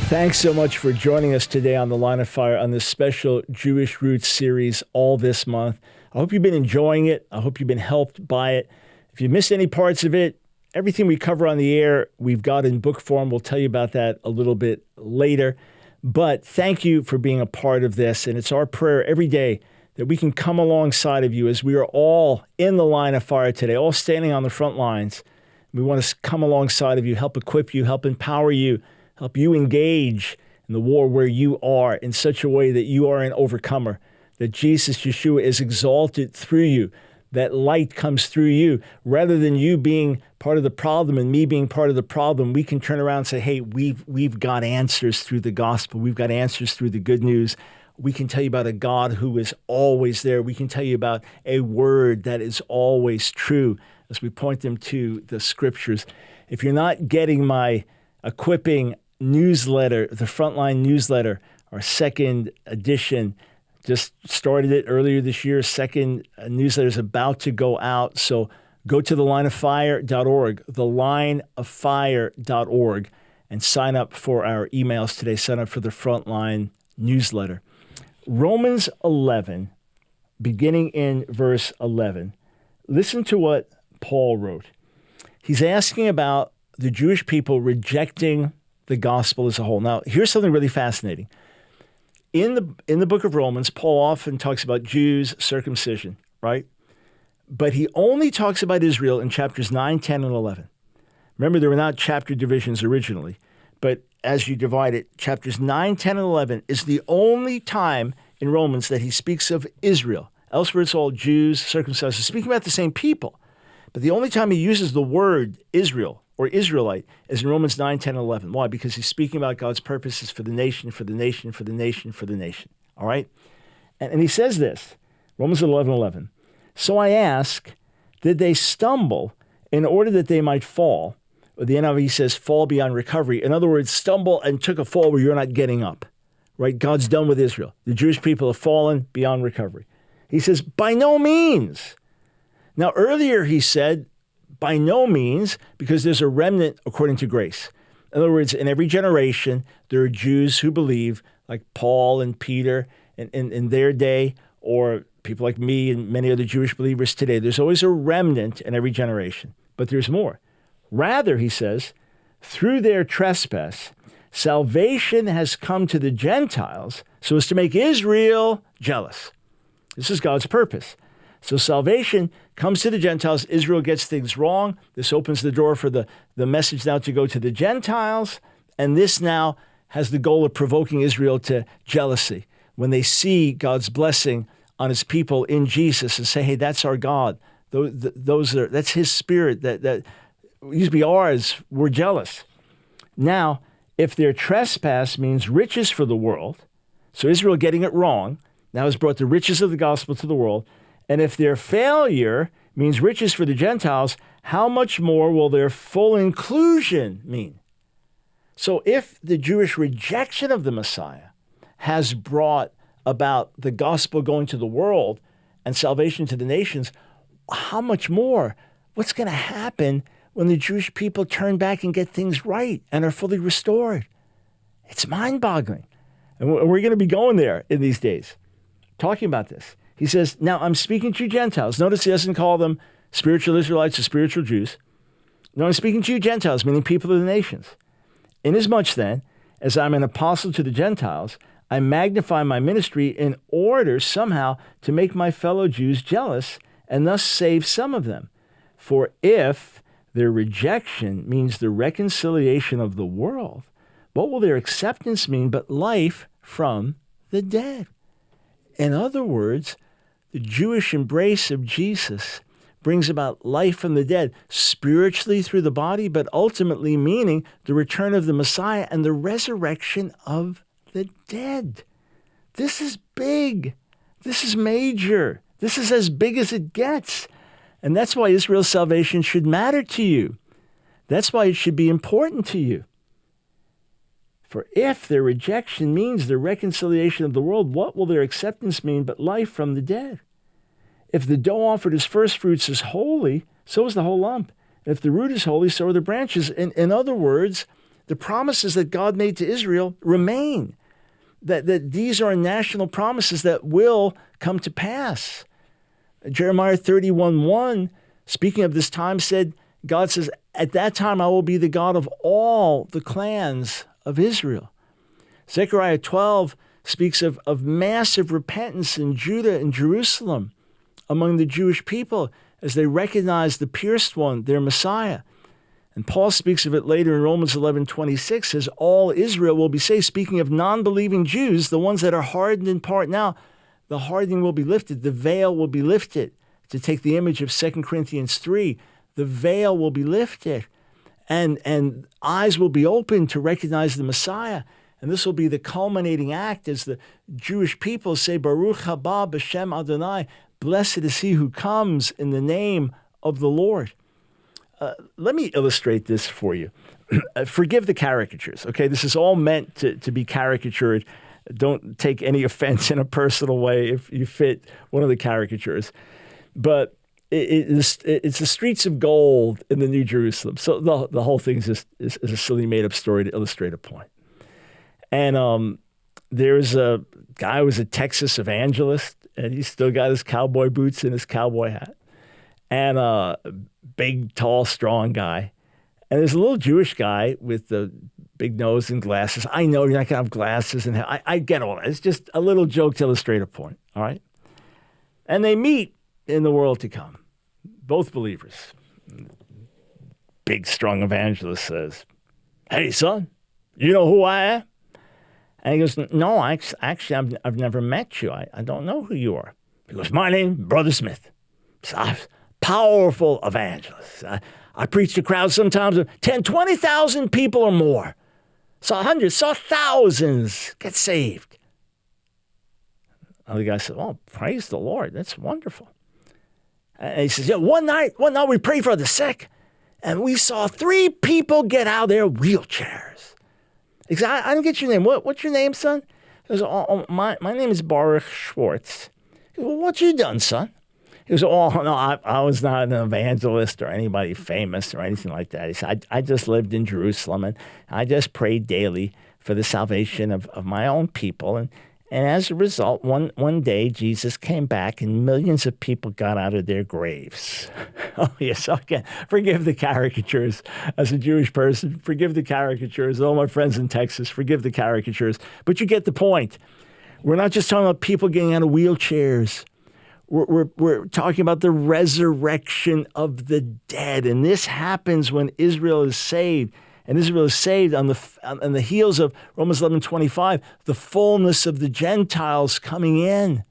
Thanks so much for joining us today on The Line of Fire on this special Jewish Roots series all this month. I hope you've been enjoying it. I hope you've been helped by it. If you missed any parts of it, everything we cover on the air, we've got in book form. We'll tell you about that a little bit later. But thank you for being a part of this. And it's our prayer every day that we can come alongside of you as we are all in the line of fire today, all standing on the front lines. We want to come alongside of you, help equip you, help empower you, help you engage in the war where you are in such a way that you are an overcomer, that Jesus, Yeshua, is exalted through you, that light comes through you. Rather than you being part of the problem and me being part of the problem, we can turn around and say, hey, we've got answers through the gospel. We've got answers through the good news. We can tell you about a God who is always there. We can tell you about a word that is always true as we point them to the scriptures. If you're not getting my equipping newsletter, the Frontline newsletter, our second edition, just started it earlier this year. Second newsletter is about to go out. So go to thelineoffire.org, thelineoffire.org, and sign up for our emails today. Sign up for the Frontline newsletter. Romans 11, beginning in verse 11. Listen to what Paul wrote. He's asking about the Jewish people rejecting the gospel as a whole. Now, here's something really fascinating. In the book of Romans, Paul often talks about Jews, circumcision, right? But he only talks about Israel in chapters 9, 10, and 11. Remember, there were not chapter divisions originally, but as you divide it, chapters 9, 10, and 11 is the only time in Romans that he speaks of Israel. Elsewhere, it's all Jews, circumcised, speaking about the same people. But the only time he uses the word Israel or Israelite is in Romans 9, 10, and 11. Why? Because he's speaking about God's purposes for the nation, for the nation, for the nation, for the nation. All right? And he says this, Romans 11, 11. So I ask, did they stumble in order that they might fall? Or the NIV says fall beyond recovery. In other words, stumble and took a fall where you're not getting up. Right? God's done with Israel. The Jewish people have fallen beyond recovery. He says, by no means. Now, earlier he said, by no means, because there's a remnant according to grace. In other words, in every generation, there are Jews who believe, like Paul and Peter in their day, or people like me and many other Jewish believers today. There's always a remnant in every generation, but there's more. Rather, he says, through their trespass, salvation has come to the Gentiles so as to make Israel jealous. This is God's purpose. So salvation comes to the Gentiles. Israel gets things wrong. This opens the door for the message now to go to the Gentiles. And this now has the goal of provoking Israel to jealousy. When they see God's blessing on his people in Jesus and say, hey, that's our God. That's his spirit that used to be ours. We're jealous. Now, if their trespass means riches for the world, so Israel getting it wrong, now has brought the riches of the gospel to the world. And if their failure means riches for the Gentiles, how much more will their full inclusion mean? So if the Jewish rejection of the Messiah has brought about the gospel going to the world and salvation to the nations, how much more? What's going to happen when the Jewish people turn back and get things right and are fully restored? It's mind-boggling. And we're going to be going there in these days, talking about this. He says, now I'm speaking to you Gentiles. Notice he doesn't call them spiritual Israelites or spiritual Jews. No, I'm speaking to you Gentiles, meaning people of the nations. Inasmuch then, as I'm an apostle to the Gentiles, I magnify my ministry in order somehow to make my fellow Jews jealous and thus save some of them. For if their rejection means the reconciliation of the world, what will their acceptance mean but life from the dead? In other words, the Jewish embrace of Jesus brings about life from the dead, spiritually through the body, but ultimately meaning the return of the Messiah and the resurrection of the dead. This is big. This is major. This is as big as it gets. And that's why Israel's salvation should matter to you. That's why it should be important to you. For if their rejection means the reconciliation of the world, what will their acceptance mean but life from the dead? If the dough offered as first fruits is holy, so is the whole lump. If the root is holy, so are the branches. In other words, the promises that God made to Israel remain. That these are national promises that will come to pass. Jeremiah 31:1, speaking of this time, said, God says, at that time I will be the God of all the clans of Israel. Zechariah 12 speaks of massive repentance in Judah and Jerusalem among the Jewish people as they recognize the pierced one, their Messiah. And Paul speaks of it later in Romans 11:26, says all Israel will be saved. Speaking of non-believing Jews, the ones that are hardened in part now, the hardening will be lifted. The veil will be lifted. To take the image of 2 Corinthians 3, the veil will be lifted. And eyes will be opened to recognize the Messiah. And this will be the culminating act as the Jewish people say, Baruch haba b'shem Adonai, blessed is he who comes in the name of the Lord. Let me illustrate this for you. Forgive the caricatures, okay? This is all meant to be caricatured. Don't take any offense in a personal way if you fit one of the caricatures. But it's the streets of gold in the New Jerusalem. So the whole thing is a silly made-up story to illustrate a point. And there's a guy who was a Texas evangelist, and he's still got his cowboy boots and his cowboy hat. And a big, tall, strong guy. And there's a little Jewish guy with the big nose and glasses. I know you're not going to have glasses. And I get all that. It's just a little joke to illustrate a point, all right? And they meet in the world to come, both believers. Big, strong evangelist says, hey, son, you know who I am? And he goes, no, actually, I've never met you. I don't know who you are. He goes, my name, Brother Smith. Powerful evangelist. I preach to crowds sometimes of 10, 20,000 people or more. Saw hundreds, saw thousands get saved. And the guy said, oh, praise the Lord. That's wonderful. And he says, yeah, one night we prayed for the sick, and we saw 3 people get out of their wheelchairs. He said, I didn't get your name. What's your name, son? He goes, my name is Baruch Schwartz. He goes, well, what you done, son? He goes, oh, no, I was not an evangelist or anybody famous or anything like that. He said, I just lived in Jerusalem, and I just prayed daily for the salvation of my own people. And as a result, one day, Jesus came back, and millions of people got out of their graves. Oh, yes, again, forgive the caricatures as a Jewish person. Forgive the caricatures. All my friends in Texas, forgive the caricatures. But you get the point. We're not just talking about people getting out of wheelchairs. We're talking about the resurrection of the dead. And this happens when Israel is saved. And Israel is saved on the heels of Romans 11:25, the fullness of the Gentiles coming in.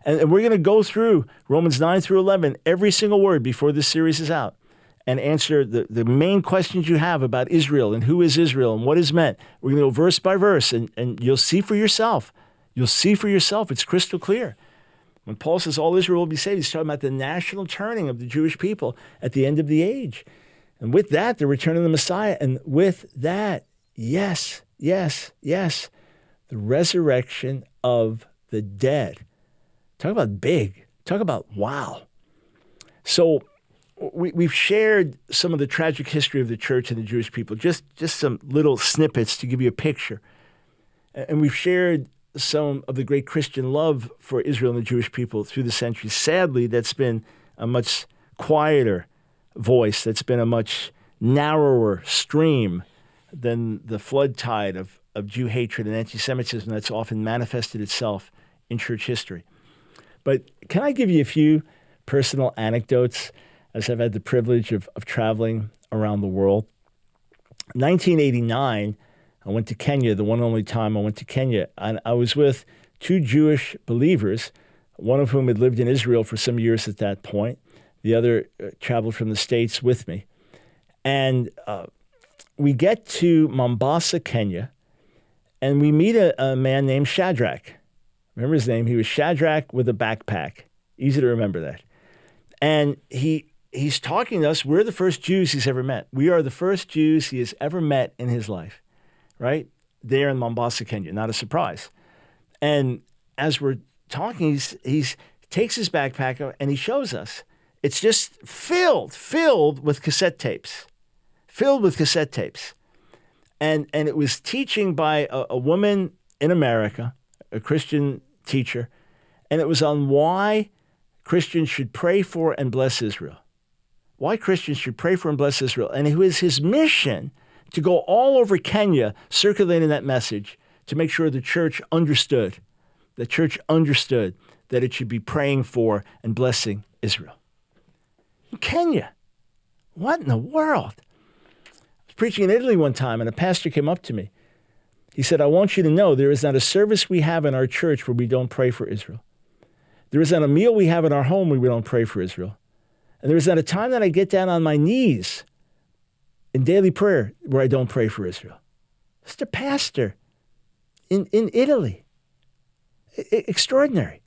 And we're going to go through Romans 9 through 11, every single word before this series is out, and answer the main questions you have about Israel and who is Israel and what is meant. We're going to go verse by verse, and you'll see for yourself. You'll see for yourself. It's crystal clear. When Paul says all Israel will be saved, he's talking about the national turning of the Jewish people at the end of the age. And with that, the return of the Messiah. And with that, yes, the resurrection of the dead. Talk about big. Talk about wow. So we've shared some of the tragic history of the church and the Jewish people, just some little snippets to give you a picture. And we've shared some of the great Christian love for Israel and the Jewish people through the centuries. Sadly, that's been a much quieter voice. That's been a much narrower stream than the flood tide of Jew hatred and anti-Semitism that's often manifested itself in church history. But can I give you a few personal anecdotes as I've had the privilege of traveling around the world? 1989, I went to Kenya, the one and only time I went to Kenya, and I was with 2 Jewish believers, one of whom had lived in Israel for some years at that point. The other traveled from the States with me. And we get to Mombasa, Kenya, and we meet a man named Shadrach. Remember his name? He was Shadrach with a backpack. Easy to remember that. And he's talking to us. We're the first Jews he's ever met. We are the first Jews he has ever met in his life, right? There in Mombasa, Kenya. Not a surprise. And as we're talking, he takes his backpack out and he shows us. It's just filled with cassette tapes. Filled with cassette tapes. And it was teaching by a woman in America, a Christian teacher, and it was on why Christians should pray for and bless Israel. Why Christians should pray for and bless Israel. And it was his mission to go all over Kenya circulating that message to make sure the church understood that it should be praying for and blessing Israel. In Kenya. What in the world? I was preaching in Italy one time, and a pastor came up to me. He said, I want you to know there is not a service we have in our church where we don't pray for Israel. There is not a meal we have in our home where we don't pray for Israel. And there is not a time that I get down on my knees in daily prayer where I don't pray for Israel. It's a pastor in Italy. Extraordinary.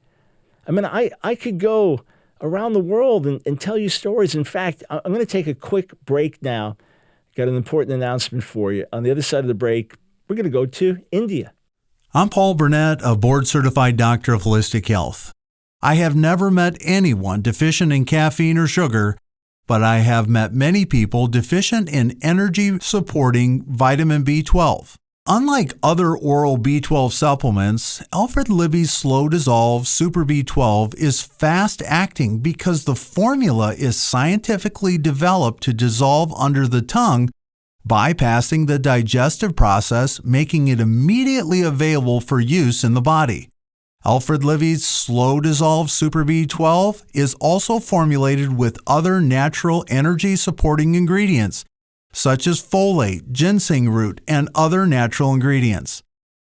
I mean, I could go around the world and tell you stories. In fact, I'm going to take a quick break now. Got an important announcement for you. On the other side of the break, we're going to go to India. I'm Paul Burnett, a board-certified doctor of holistic health. I have never met anyone deficient in caffeine or sugar, but I have met many people deficient in energy-supporting vitamin B12. Unlike other oral B12 supplements, Alfred Libby's Slow Dissolve Super B12 is fast-acting because the formula is scientifically developed to dissolve under the tongue, bypassing the digestive process, making it immediately available for use in the body. Alfred Livy's Slow Dissolve Super B12 is also formulated with other natural energy-supporting ingredients, such as folate, ginseng root, and other natural ingredients.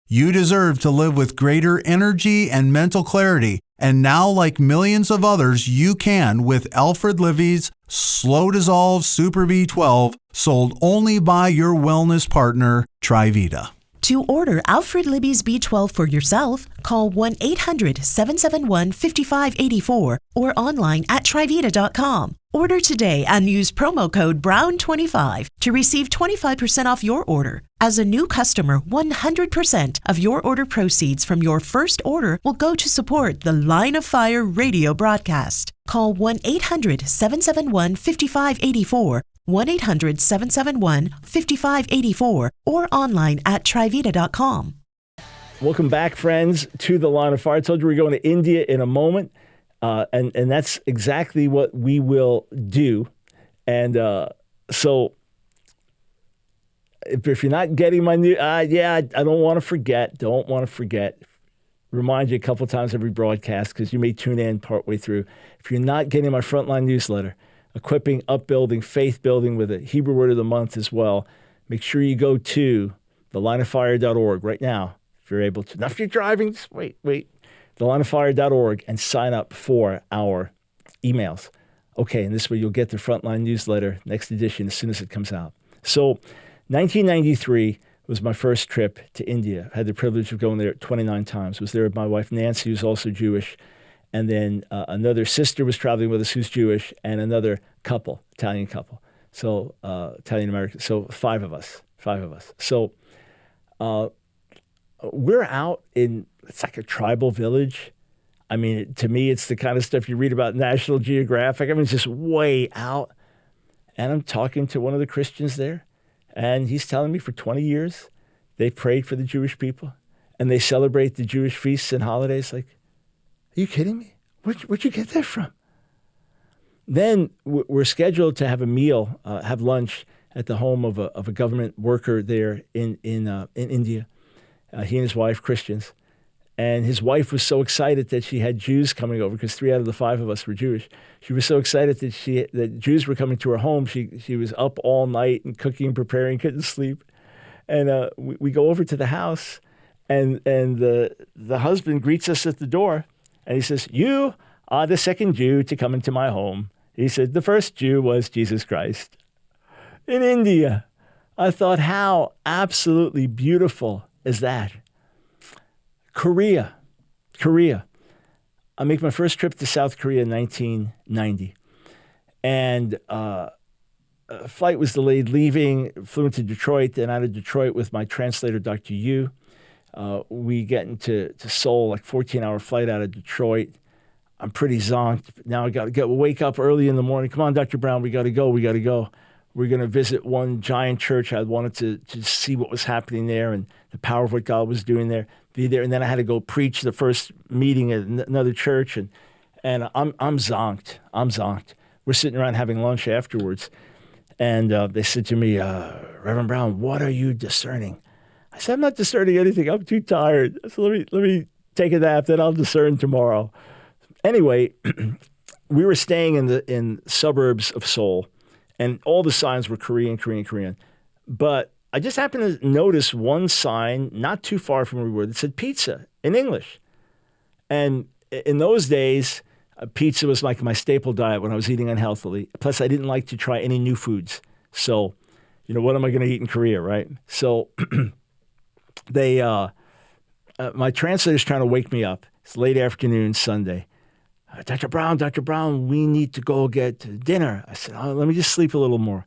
You deserve to live with greater energy and mental clarity, and now, like millions of others, you can with Alfred Livy's Slow Dissolve Super B12, sold only by your wellness partner, Trivita. To order Alfred Libby's B12 for yourself, call 1-800-771-5584 or online at Trivita.com. Order today and use promo code BROWN25 to receive 25% off your order. As a new customer, 100% of your order proceeds from your first order will go to support the Line of Fire radio broadcast. Call 1-800-771-5584, 1-800-771-5584, or online at Trivita.com. Welcome back, friends, to the Line of Fire. I told you we're going to India in a moment, and that's exactly what we will do. And so if you're not getting my new, I don't want to forget. Remind you a couple times every broadcast because you may tune in partway through. If you're not getting my Frontline newsletter, Equipping, Upbuilding, Faith Building with a Hebrew word of the month as well, make sure you go to thelineoffire.org right now if you're able to. Now, if you're driving, just wait. Thelineoffire.org and sign up for our emails. Okay, and this way you'll get the Frontline newsletter, next edition, as soon as it comes out. So 1993 was my first trip to India. I had the privilege of going there 29 times. I was there with my wife, Nancy, who's also Jewish. And then another sister was traveling with us who's Jewish, and another couple, Italian couple. So Italian-American. So five of us. So we're out in, it's like a tribal village. I mean, to me, it's the kind of stuff you read about National Geographic. I mean, it's just way out. And I'm talking to one of the Christians there, and he's telling me for 20 years, they've prayed for the Jewish people, and they celebrate the Jewish feasts and holidays. Like, are you kidding me? Where'd you get that from? Then we're scheduled to have a meal, have lunch at the home of a government worker there in India. He and his wife, Christians. And his wife was so excited that she had Jews coming over because 3 out of the 5 of us were Jewish. She was so excited that Jews were coming to her home. She was up all night and cooking and preparing, couldn't sleep. And we go over to the house, and the husband greets us at the door. And he says, "You are the second Jew to come into my home." He said, "The first Jew was Jesus Christ." In India. I thought, how absolutely beautiful is that? Korea. I make my first trip to South Korea in 1990. And a flight was delayed leaving, flew into Detroit, then out of Detroit with my translator, Dr. Yu. We get into Seoul, like 14-hour flight out of Detroit. I'm pretty zonked. Now I got to wake up early in the morning. Come on, Dr. Brown, we got to go. We're going to visit one giant church. I wanted to see what was happening there and the power of what God was doing there, be there. And then I had to go preach the first meeting at another church. And I'm zonked. I'm zonked. We're sitting around having lunch afterwards. And they said to me, Reverend Brown, what are you discerning? I said, I'm not discerning anything. I'm too tired. So let me take a nap, then I'll discern tomorrow. Anyway, we were staying in suburbs of Seoul, and all the signs were Korean. But I just happened to notice one sign not too far from where we were that said pizza in English. And in those days, pizza was like my staple diet when I was eating unhealthily. Plus, I didn't like to try any new foods. So, what am I going to eat in Korea, right? So my translator's trying to wake me up. It's late afternoon, Sunday. Dr. Brown, we need to go get dinner. I said, let me just sleep a little more.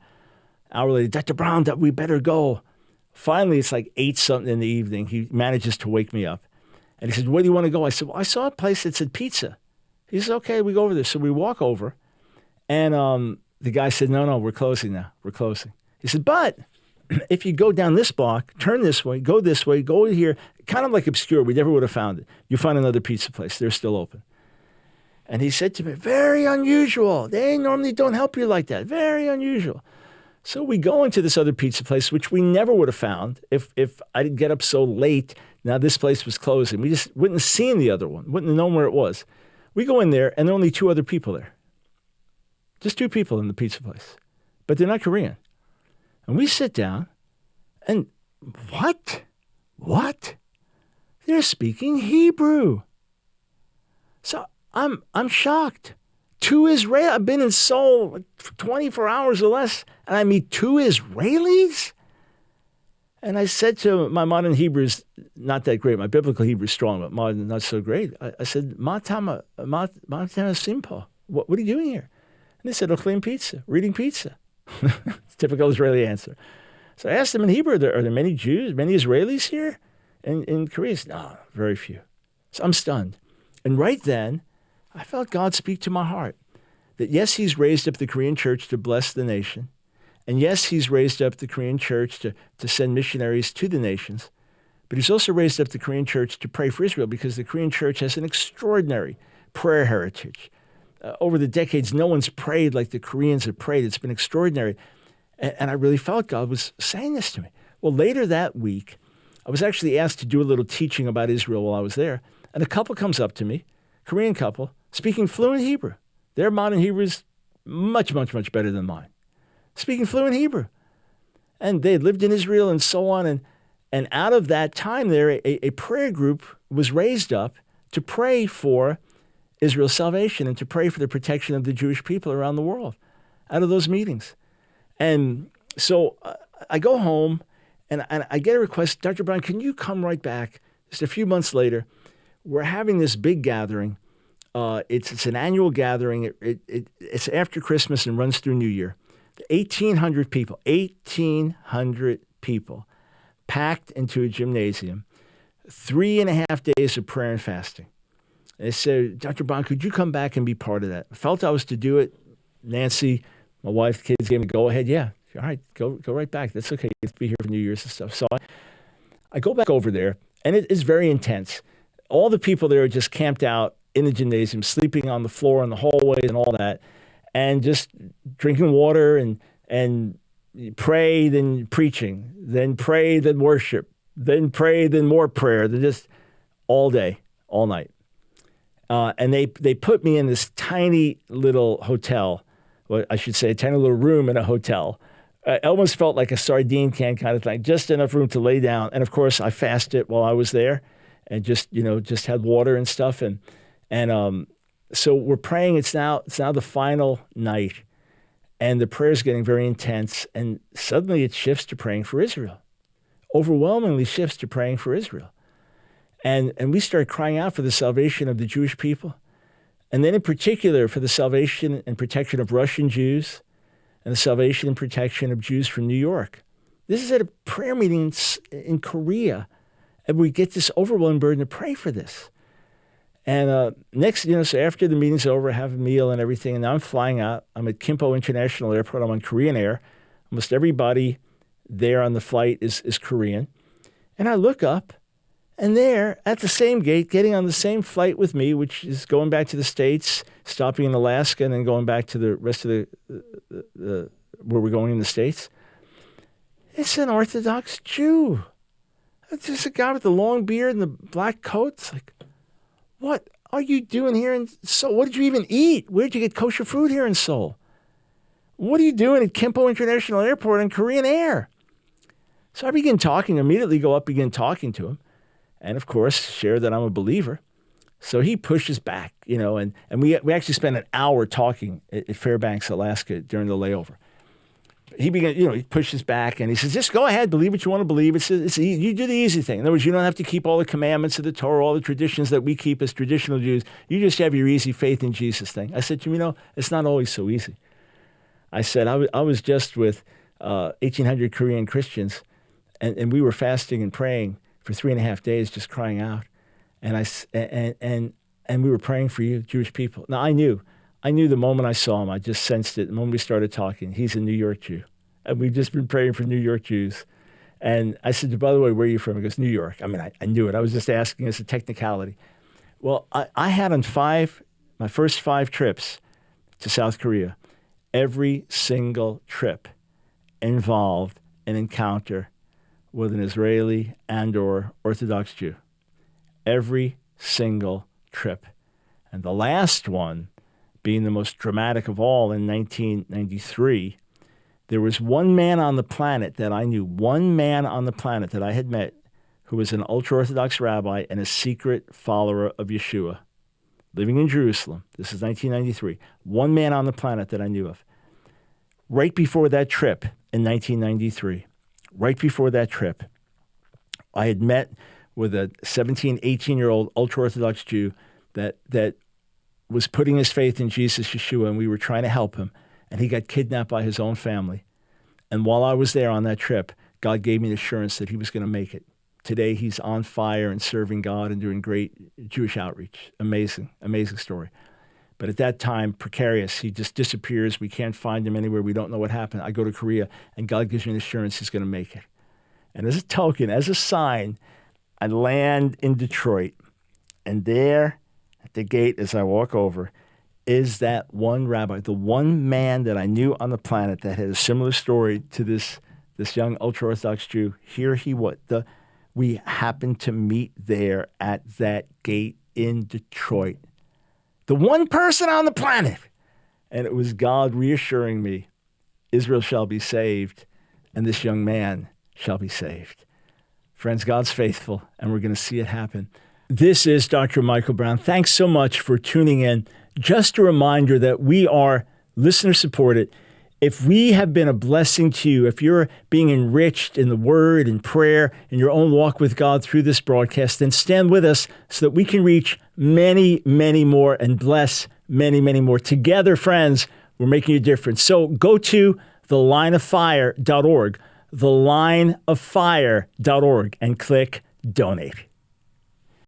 Hour later, Dr. Brown, we better go. Finally, it's like 8 something in the evening. He manages to wake me up. And he said, where do you want to go? I said, well, I saw a place that said pizza. He said, okay, we go over there. So we walk over. And the guy said, no, we're closing now. We're closing. He said, but if you go down this block, turn this way, go over here, kind of like obscure. We never would have found it. You find another pizza place. They're still open. And he said to me, very unusual. They normally don't help you like that. Very unusual. So we go into this other pizza place, which we never would have found if I didn't get up so late. Now this place was closing. We just wouldn't have seen the other one, wouldn't have known where it was. We go in there, and there are only 2 other people there. Just 2 people in the pizza place. But they're not Korean. And we sit down, and what? They're speaking Hebrew. So I'm shocked. 2 Israelis. I've been in Seoul for 24 hours or less, and I meet 2 Israelis? And I said to my modern Hebrew's not that great. My biblical Hebrew is strong, but modern not so great. I said, Ma tama simpo. What are you doing here? And they said, Ochlim pizza, reading pizza. Typical Israeli answer. So I asked them in Hebrew, are there many Jews, many Israelis here in Korea? He said, no, very few. So I'm stunned. And right then, I felt God speak to my heart that yes, he's raised up the Korean church to bless the nation. And yes, he's raised up the Korean church to send missionaries to the nations. But he's also raised up the Korean church to pray for Israel because the Korean church has an extraordinary prayer heritage. Over the decades, no one's prayed like the Koreans have prayed. It's been extraordinary. And I really felt God was saying this to me. Well, later that week, I was actually asked to do a little teaching about Israel while I was there. And a couple comes up to me, Korean couple, speaking fluent Hebrew. Their modern Hebrew is much, much, much better than mine. Speaking fluent Hebrew. And they had lived in Israel and so on. And out of that time there, a prayer group was raised up to pray for Israel's salvation and to pray for the protection of the Jewish people around the world out of those meetings. And so I go home and I get a request, Dr. Brown, can you come right back? Just a few months later, we're having this big gathering. It's an annual gathering. It's after Christmas and runs through New Year. 1,800 people packed into a gymnasium, 3.5 days of prayer and fasting. They said, Dr. Brown, could you come back and be part of that? I felt I was to do it. Nancy, my wife, the kids gave me go ahead. Yeah, all right, go right back. That's okay. You get to be here for New Year's and stuff. So I go back over there, and it is very intense. All the people there are just camped out in the gymnasium, sleeping on the floor in the hallways and all that, and just drinking water and pray, then preaching, then pray, then worship, then pray, then more prayer. They're just all day, all night. And they put me in this tiny little hotel, well, I should say a tiny little room in a hotel. I almost felt like a sardine can kind of thing, just enough room to lay down. And of course, I fasted while I was there and just had water and stuff. And so we're praying. It's now the final night. And the prayer is getting very intense. And suddenly it shifts to praying for Israel. Overwhelmingly shifts to praying for Israel. And we start crying out for the salvation of the Jewish people. And then in particular for the salvation and protection of Russian Jews and the salvation and protection of Jews from New York. This is at a prayer meeting in Korea. And we get this overwhelming burden to pray for this. And so after the meeting's over, I have a meal and everything, and now I'm flying out. I'm at Gimpo International Airport. I'm on Korean Air. Almost everybody there on the flight is Korean. And I look up, and there at the same gate, getting on the same flight with me, which is going back to the States, stopping in Alaska, and then going back to the rest of the where we're going in the States. It's an Orthodox Jew. It's just a guy with the long beard and the black coat. It's like, what are you doing here in Seoul? What did you even eat? Where did you get kosher food here in Seoul? What are you doing at Gimpo International Airport on Korean Air? So I begin talking, immediately begin talking to him. And of course, share that I'm a believer. So he pushes back, and we actually spent an hour talking at Fairbanks, Alaska during the layover. He began, he pushes back and he says, just go ahead, believe what you want to believe. It's you do the easy thing. In other words, you don't have to keep all the commandments of the Torah, all the traditions that we keep as traditional Jews. You just have your easy faith in Jesus thing. I said to him, it's not always so easy. I said, I was just with 1,800 Korean Christians, and we were fasting and praying for 3.5 days, just crying out. And we were praying for you, Jewish people. Now, I knew the moment I saw him, I just sensed it. The moment we started talking, he's a New York Jew. And we've just been praying for New York Jews. And I said, by the way, where are you from? He goes, New York. I mean, I knew it. I was just asking as a technicality. Well, I had on my first 5 trips to South Korea, every single trip involved an encounter with an Israeli and/or Orthodox Jew. Every single trip. And the last one, being the most dramatic of all in 1993, there was one man on the planet that I knew, one man on the planet that I had met who was an ultra-Orthodox rabbi and a secret follower of Yeshua, living in Jerusalem. This is 1993. One man on the planet that I knew of. Right before that trip in 1993, right before that trip, I had met with a 17, 18-year-old ultra-Orthodox Jew that was putting his faith in Jesus, Yeshua, and we were trying to help him. And he got kidnapped by his own family. And while I was there on that trip, God gave me the assurance that he was going to make it. Today, he's on fire and serving God and doing great Jewish outreach. Amazing, amazing story. But at that time, precarious. He just disappears. We can't find him anywhere. We don't know what happened. I go to Korea, and God gives me an assurance he's going to make it. And as a token, as a sign, I land in Detroit. And there, at the gate, as I walk over, is that one rabbi, the one man that I knew on the planet that had a similar story to this young ultra-Orthodox Jew. Here he was. We happened to meet there at that gate in Detroit. The one person on the planet. And it was God reassuring me, Israel shall be saved, and this young man shall be saved. Friends, God's faithful, and we're going to see it happen. This is Dr. Michael Brown. Thanks so much for tuning in. Just a reminder that we are listener-supported. If we have been a blessing to you, if you're being enriched in the Word and prayer in your own walk with God through this broadcast, then stand with us so that we can reach many, many more and bless many, many more. Together, friends, we're making a difference. So go to thelineoffire.org, thelineoffire.org, and click Donate.